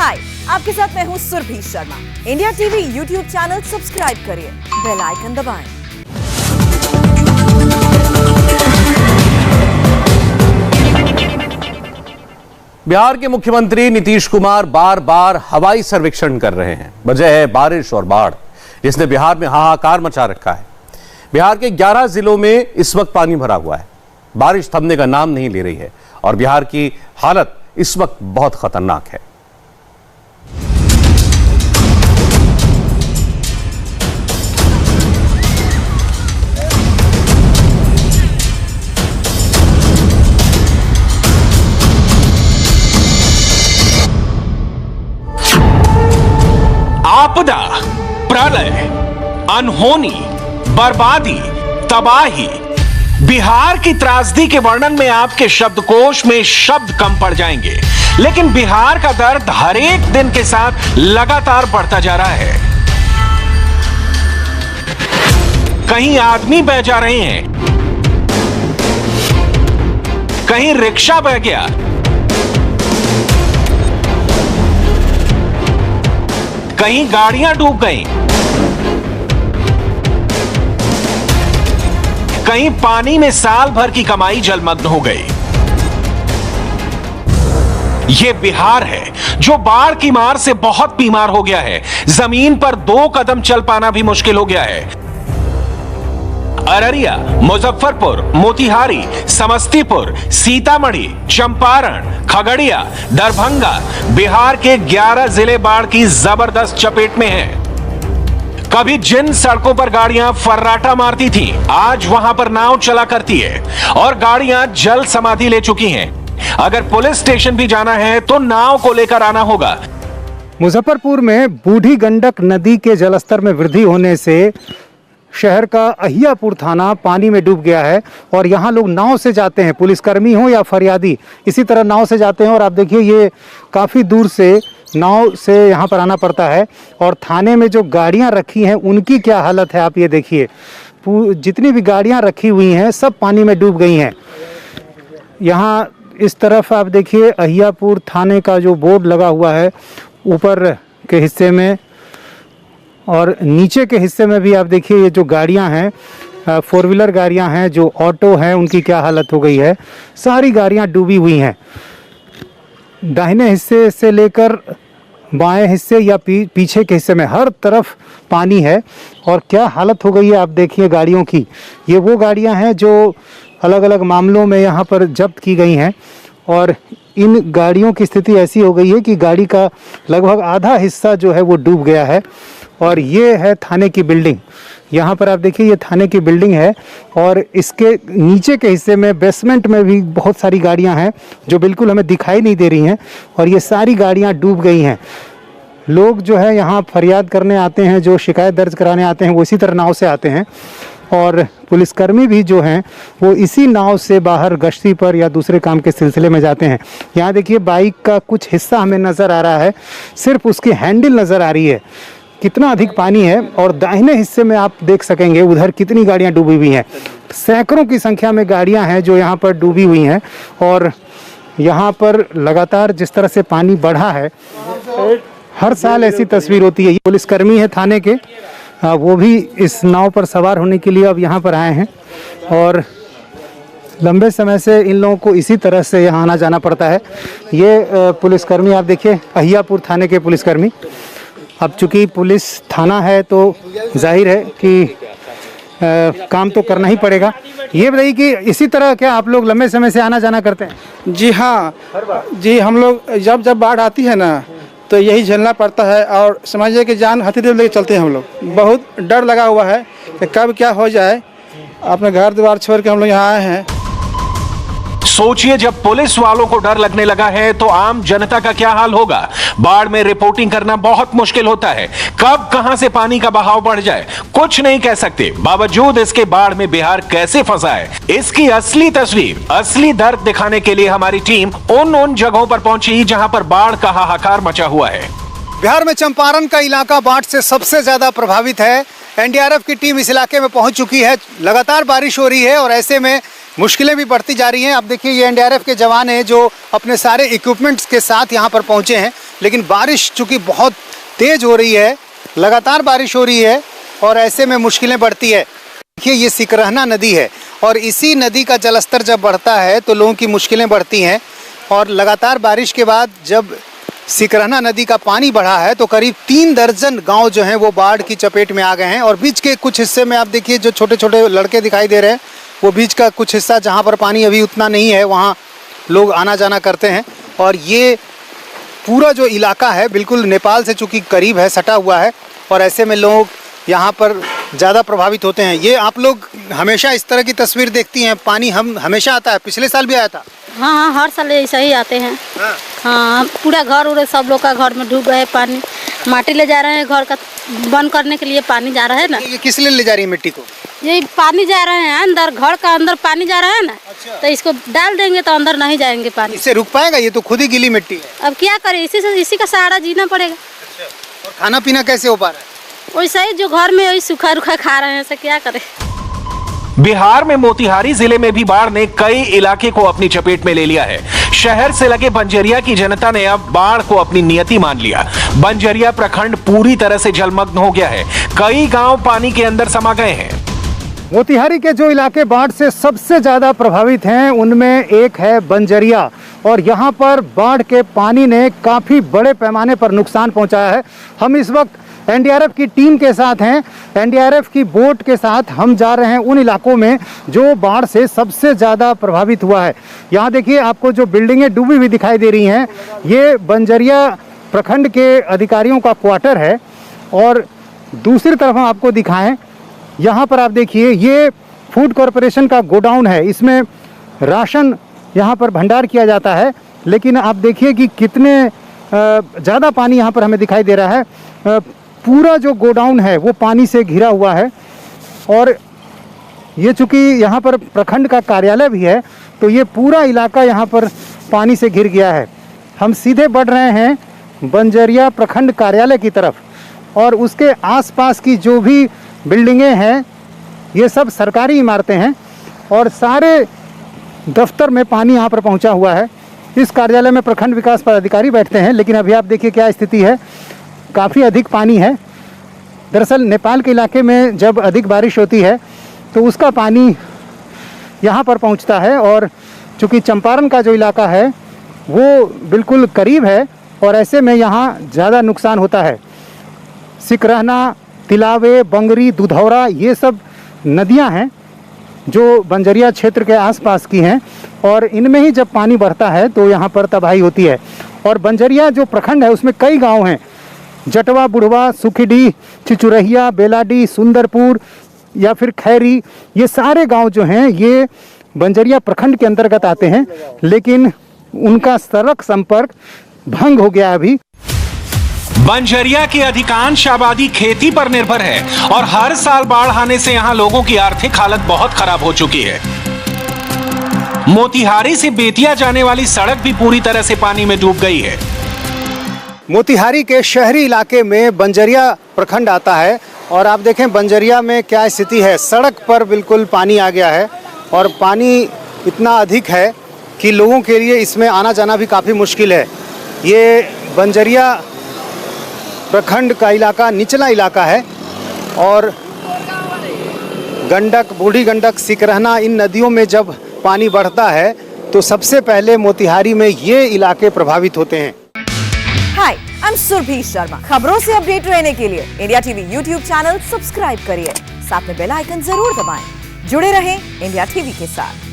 हाय, आपके साथ मैं हूँ Surbhi Sharma. India TV YouTube channel subscribe करिए, बेल आइकन दबाएं। बिहार के मुख्यमंत्री नीतीश कुमार बार बार हवाई सर्वेक्षण कर रहे हैं। वजह है बारिश और बाढ़, जिसने बिहार में हाहाकार मचा रखा है। बिहार के 11 जिलों में इस वक्त पानी भरा हुआ है। बारिश थमने का नाम नहीं ले रही है और बिहार की हालत इस वक्त बहुत खतरनाक है। आपदा, प्रलय, अनहोनी, बर्बादी, तबाही। बिहार की त्रासदी के वर्णन में आपके शब्दकोश में शब्द कम पड़ जाएंगे, लेकिन बिहार का दर्द हर एक दिन के साथ लगातार बढ़ता जा रहा है। कहीं आदमी बह जा रहे हैं, कहीं रिक्शा बह गया, कहीं गाड़ियां डूब गईं, कहीं पानी में साल भर की कमाई जलमग्न हो गई। यह बिहार है जो बाढ़ की मार से बहुत बीमार हो गया है। जमीन पर 2 कदम चल पाना भी मुश्किल हो गया है। अररिया, मुजफ्फरपुर, मोतिहारी, समस्तीपुर, सीतामढ़ी, चंपारण, खगड़िया, दरभंगा, बिहार के 11 जिले बाढ़ की जबरदस्त चपेट में हैं। कभी जिन सड़कों पर गाड़ियां फर्राटा मारती थीं, आज वहां पर नाव चला करती है और गाड़ियां जल समाधि ले चुकी हैं। अगर पुलिस स्टेशन भी जाना है तो नाव को लेकर आना होगा। मुजफ्फरपुर में बूढ़ी गंडक नदी के जलस्तर में वृद्धि होने से शहर का अहियापुर थाना पानी में डूब गया है और यहाँ लोग नाव से जाते हैं, पुलिसकर्मी हो या फरियादी, इसी तरह नाव से जाते हैं। और आप देखिए ये काफ़ी दूर से नाव से यहाँ पर आना पड़ता है। और थाने में जो गाड़ियाँ रखी हैं उनकी क्या हालत है आप ये देखिए। जितनी भी गाड़ियाँ रखी हुई हैं सब पानी में डूब गई हैं। यहाँ इस तरफ आप देखिए अहियापुर थाने का जो बोर्ड लगा हुआ है ऊपर के हिस्से में, और नीचे के हिस्से में भी आप देखिए ये जो गाड़ियां हैं, 4 व्हीलर गाड़ियां हैं, जो ऑटो हैं, उनकी क्या हालत हो गई है। सारी गाड़ियां डूबी हुई हैं। दाहिने हिस्से से लेकर बाएं हिस्से या पीछे के हिस्से में हर तरफ पानी है और क्या हालत हो गई है आप देखिए गाड़ियों की। ये वो गाड़ियां हैं जो अलग अलग मामलों में यहाँ पर जब्त की गई हैं और इन गाड़ियों की स्थिति ऐसी हो गई है कि गाड़ी का लगभग आधा हिस्सा जो है वो डूब गया है। और ये है थाने की बिल्डिंग। यहाँ पर आप देखिए ये थाने की बिल्डिंग है और इसके नीचे के हिस्से में बेसमेंट में भी बहुत सारी गाड़ियाँ हैं जो बिल्कुल हमें दिखाई नहीं दे रही हैं और ये सारी गाड़ियाँ डूब गई हैं। लोग जो है यहाँ फरियाद करने आते हैं, जो शिकायत दर्ज कराने आते हैं वो इसी तरह नाव से आते हैं और पुलिसकर्मी भी जो हैं वो इसी नाव से बाहर गश्ती पर या दूसरे काम के सिलसिले में जाते हैं। यहाँ देखिए बाइक का कुछ हिस्सा हमें नज़र आ रहा है, सिर्फ उसकी हैंडल नज़र आ रही है। कितना अधिक पानी है। और दाहिने हिस्से में आप देख सकेंगे उधर कितनी गाड़ियाँ डूबी हुई हैं। सैकड़ों की संख्या में गाड़ियाँ हैं जो यहाँ पर डूबी हुई हैं और यहाँ पर लगातार जिस तरह से पानी बढ़ा है, हर साल ऐसी तस्वीर होती है। ये पुलिसकर्मी है थाने के, वो भी इस नाव पर सवार होने के लिए अब यहाँ पर आए हैं और लंबे समय से इन लोगों को इसी तरह से यहाँ आना जाना पड़ता है। ये पुलिसकर्मी आप देखिए अहियापुर थाने के पुलिसकर्मी। अब चूँकि पुलिस थाना है तो जाहिर है कि काम तो करना ही पड़ेगा। ये बताइए कि इसी तरह क्या आप लोग लंबे समय से आना जाना करते हैं? जी हाँ जी, हम लोग जब बाढ़ आती है ना तो यही झेलना पड़ता है और समझिए कि जान हथेली लेके चलते हैं हम लोग। बहुत डर लगा हुआ है कि कब क्या हो जाए। अपने घर द्वार छोड़ के हम लोग यहाँ आए हैं। सोचिए जब पुलिस वालों को डर लगने लगा है तो आम जनता का क्या हाल होगा। बाढ़ में रिपोर्टिंग करना बहुत मुश्किल होता है। कब कहां से पानी का बहाव बढ़ जाए कुछ नहीं कह सकते। बावजूद इसके बाढ़ में बिहार कैसे फंसा है, इसकी असली तस्वीर, असली दर्द दिखाने के लिए हमारी टीम उन जगहों पर पहुंची जहां पर बाढ़ का हाहाकार मचा हुआ है। बिहार में चंपारण का इलाका बाढ़ से सबसे ज्यादा प्रभावित है। एनडीआरएफ की टीम इस इलाके में पहुंच चुकी है। लगातार बारिश हो रही है और ऐसे में मुश्किलें भी बढ़ती जा रही हैं। अब देखिए ये एनडीआरएफ के जवान हैं जो अपने सारे इक्विपमेंट्स के साथ यहाँ पर पहुँचे हैं। लेकिन बारिश चूँकि बहुत तेज़ हो रही है, लगातार बारिश हो रही है और ऐसे में मुश्किलें बढ़ती है। देखिए ये सिकरहना नदी है और इसी नदी का जलस्तर जब बढ़ता है तो लोगों की मुश्किलें बढ़ती हैं। और लगातार बारिश के बाद जब सिकरहना नदी का पानी बढ़ा है तो करीब 3 दर्जन गांव जो हैं वो बाढ़ की चपेट में आ गए हैं। और बीच के कुछ हिस्से में आप देखिए जो छोटे छोटे लड़के दिखाई दे रहे हैं, वो बीच का कुछ हिस्सा जहां पर पानी अभी उतना नहीं है वहां लोग आना जाना करते हैं। और ये पूरा जो इलाका है बिल्कुल नेपाल से चूँकि करीब है, सटा हुआ है, और ऐसे में लोग यहाँ पर ज़्यादा प्रभावित होते हैं। ये आप लोग हमेशा इस तरह की तस्वीर देखती हैं? पानी हम हमेशा आता है, पिछले साल भी आया था? हाँ, हर साल ऐसा ही आते हैं। हाँ, पूरा घर उड़े सब लोग का घर में डूब गए, पानी माटी ले जा रहे हैं, घर का बंद करने के लिए पानी जा रहा है ना। ये किस लिए ले जा रही है मिट्टी को? ये पानी जा रहे हैं अंदर, घर का अंदर पानी जा रहा है ना। अच्छा। तो इसको डाल देंगे तो अंदर नहीं जाएंगे पानी। इससे रुक पाएगा? ये तो खुद ही गीली मिट्टी है। अब क्या करें, इसी का सहारा जीना पड़ेगा। अच्छा। और खाना पीना कैसे हो पा रहा है? वैसे ही जो घर में वही सूखा रूखा खा रहे हैं, ऐसा क्या करें। बिहार में मोतिहारी जिले में भी बाढ़ ने कई इलाके को अपनी चपेट में ले लिया है। शहर से लगे बंजरिया की जनता ने अब बाढ़ को अपनी नियति मान लिया। बंजरिया प्रखंड पूरी तरह से जलमग्न हो गया है, कई गांव पानी के अंदर समा गए हैं। मोतिहारी के जो इलाके बाढ़ से सबसे ज़्यादा प्रभावित हैं उनमें एक है बंजरिया, और यहाँ पर बाढ़ के पानी ने काफ़ी बड़े पैमाने पर नुकसान पहुँचाया है। हम इस वक्त एनडीआरएफ की टीम के साथ हैं, एनडीआरएफ की बोट के साथ हम जा रहे हैं उन इलाकों में जो बाढ़ से सबसे ज़्यादा प्रभावित हुआ है। यहाँ देखिए आपको जो बिल्डिंगें डूबी हुई दिखाई दे रही हैं, ये बंजरिया प्रखंड के अधिकारियों का क्वार्टर है। और दूसरी तरफ हम आपको दिखाएं, यहाँ पर आप देखिए ये फूड कॉरपोरेशन का गोडाउन है, इसमें राशन यहाँ पर भंडार किया जाता है। लेकिन आप देखिए कि कितने ज़्यादा पानी यहाँ पर हमें दिखाई दे रहा है। पूरा जो गोडाउन है वो पानी से घिरा हुआ है। और ये चूँकि यहाँ पर प्रखंड का कार्यालय भी है तो ये पूरा इलाका यहाँ पर पानी से घिर गया है। हम सीधे बढ़ रहे हैं बंजरिया प्रखंड कार्यालय की तरफ, और उसके आसपास की जो भी बिल्डिंगें हैं ये सब सरकारी इमारतें हैं और सारे दफ्तर में पानी यहाँ पर पहुँचा हुआ है। इस कार्यालय में प्रखंड विकास पदाधिकारी बैठते हैं, लेकिन अभी आप देखिए क्या स्थिति है, काफ़ी अधिक पानी है। दरअसल नेपाल के इलाके में जब अधिक बारिश होती है तो उसका पानी यहाँ पर पहुँचता है, और चूँकि चंपारण का जो इलाका है वो बिल्कुल करीब है और ऐसे में यहाँ ज़्यादा नुकसान होता है। सिकरहना, तिलावे, बंगरी, दुधौरा ये सब नदियाँ हैं जो बंजरिया क्षेत्र के आसपास की हैं, और इनमें ही जब पानी बढ़ता है तो यहाँ पर तबाही होती है। और बंजरिया जो प्रखंड है उसमें कई गांव हैं, जटवा, बुढ़वा, सुखीडी, चिचुरहिया, बेलाडी, सुंदरपुर या फिर खैरी, ये सारे गांव जो हैं ये बंजरिया प्रखंड के अंतर्गत आते हैं, लेकिन उनका सड़क संपर्क भंग हो गया अभी। बंजरिया की अधिकांश आबादी खेती पर निर्भर है और हर साल बाढ़ आने से यहां लोगों की आर्थिक हालत बहुत खराब हो चुकी है। मोतिहारी से बेतिया जाने वाली सड़क भी पूरी तरह से पानी में डूब गई है। मोतिहारी के शहरी इलाके में बंजरिया प्रखंड आता है और आप देखें बंजरिया में क्या स्थिति है। सड़क पर बिल्कुल पानी आ गया है और पानी इतना अधिक है कि लोगों के लिए इसमें आना जाना भी काफ़ी मुश्किल है। ये बंजरिया प्रखंड का इलाका निचला इलाका है और गंडक, बूढ़ी गंडक, सिकरहना, इन नदियों में जब पानी बढ़ता है तो सबसे पहले मोतिहारी में ये इलाके प्रभावित होते हैं। हाय, आई एम सुरभि शर्मा। खबरों से अपडेट रहने के लिए India TV YouTube channel subscribe करिए, साथ में बेल आइकन जरूर दबाएं। जुड़े रहें इंडिया टीवी के साथ।